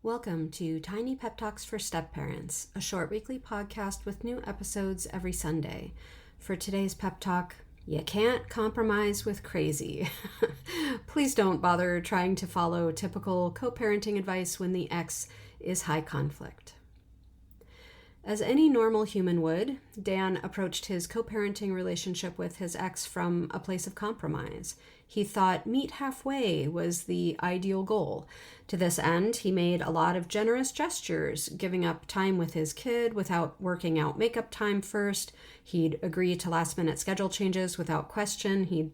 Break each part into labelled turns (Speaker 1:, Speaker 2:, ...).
Speaker 1: Welcome to Tiny Pep Talks for Step Parents, a short weekly podcast with new episodes every Sunday. For today's pep talk, you can't compromise with crazy. Please don't bother trying to follow typical co-parenting advice when the ex is high conflict. As any normal human would, Dan approached his co-parenting relationship with his ex from a place of compromise. He thought meet halfway was the ideal goal. To this end, he made a lot of generous gestures, giving up time with his kid without working out makeup time first. He'd agree to last-minute schedule changes without question. He'd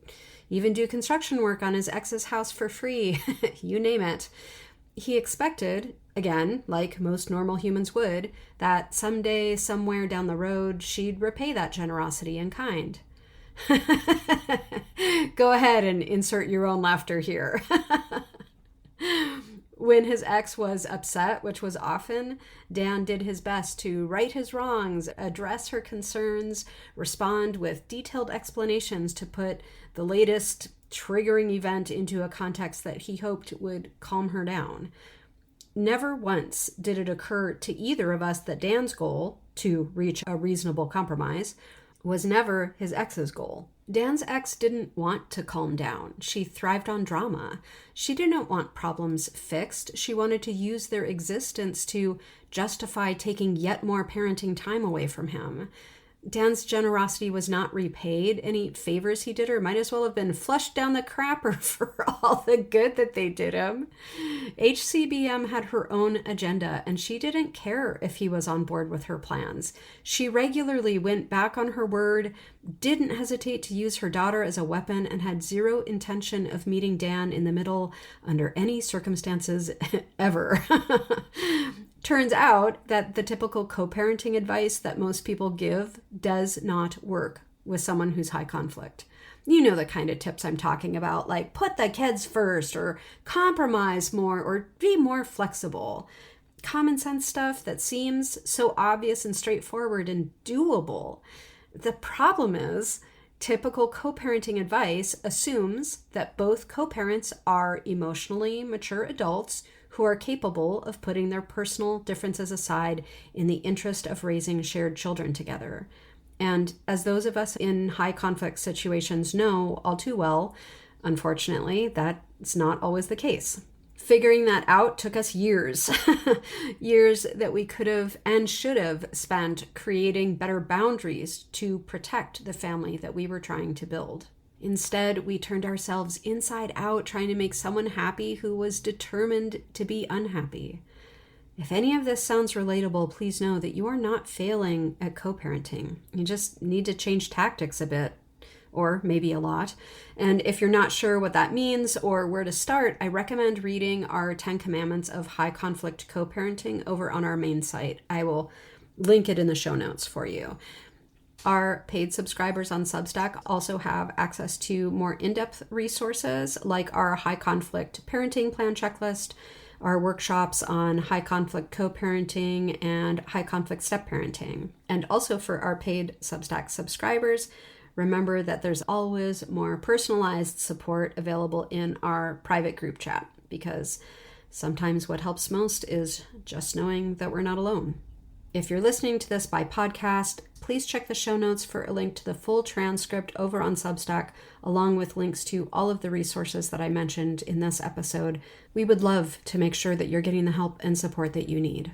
Speaker 1: even do construction work on his ex's house for free. You name it. He expected, again, like most normal humans would, that someday, somewhere down the road, she'd repay that generosity in kind. Go ahead and insert your own laughter here. When his ex was upset, which was often, Dan did his best to right his wrongs, address her concerns, respond with detailed explanations to put the latest triggering event into a context that he hoped would calm her down. Never once did it occur to either of us that Dan's goal, to reach a reasonable compromise, was never his ex's goal. Dan's ex didn't want to calm down. She thrived on drama. She didn't want problems fixed. She wanted to use their existence to justify taking yet more parenting time away from him. Dan's generosity was not repaid. Any favors he did her might as well have been flushed down the crapper for all the good that they did him. HCBM had her own agenda, and she didn't care if he was on board with her plans. She regularly went back on her word, didn't hesitate to use her daughter as a weapon, and had zero intention of meeting Dan in the middle under any circumstances ever. Turns out that the typical co-parenting advice that most people give does not work with someone who's high conflict. You know the kind of tips I'm talking about, like put the kids first, or compromise more, or be more flexible. Common sense stuff that seems so obvious and straightforward and doable. The problem is, typical co-parenting advice assumes that both co-parents are emotionally mature adults who are capable of putting their personal differences aside in the interest of raising shared children together. And as those of us in high conflict situations know all too well, unfortunately, that's not always the case. Figuring that out took us years, years that we could have and should have spent creating better boundaries to protect the family that we were trying to build. Instead, we turned ourselves inside out trying to make someone happy who was determined to be unhappy. If any of this sounds relatable, please know that you are not failing at co-parenting. You just need to change tactics a bit, or maybe a lot. And if you're not sure what that means or where to start, I recommend reading our 10 Commandments of High Conflict Co-Parenting over on our main site. I will link it in the show notes for you. Our paid subscribers on Substack also have access to more in-depth resources like our high conflict parenting plan checklist, our workshops on high conflict co-parenting and high conflict step parenting. And also for our paid Substack subscribers, remember that there's always more personalized support available in our private group chat, because sometimes what helps most is just knowing that we're not alone. If you're listening to this by podcast, please check the show notes for a link to the full transcript over on Substack, along with links to all of the resources that I mentioned in this episode. We would love to make sure that you're getting the help and support that you need.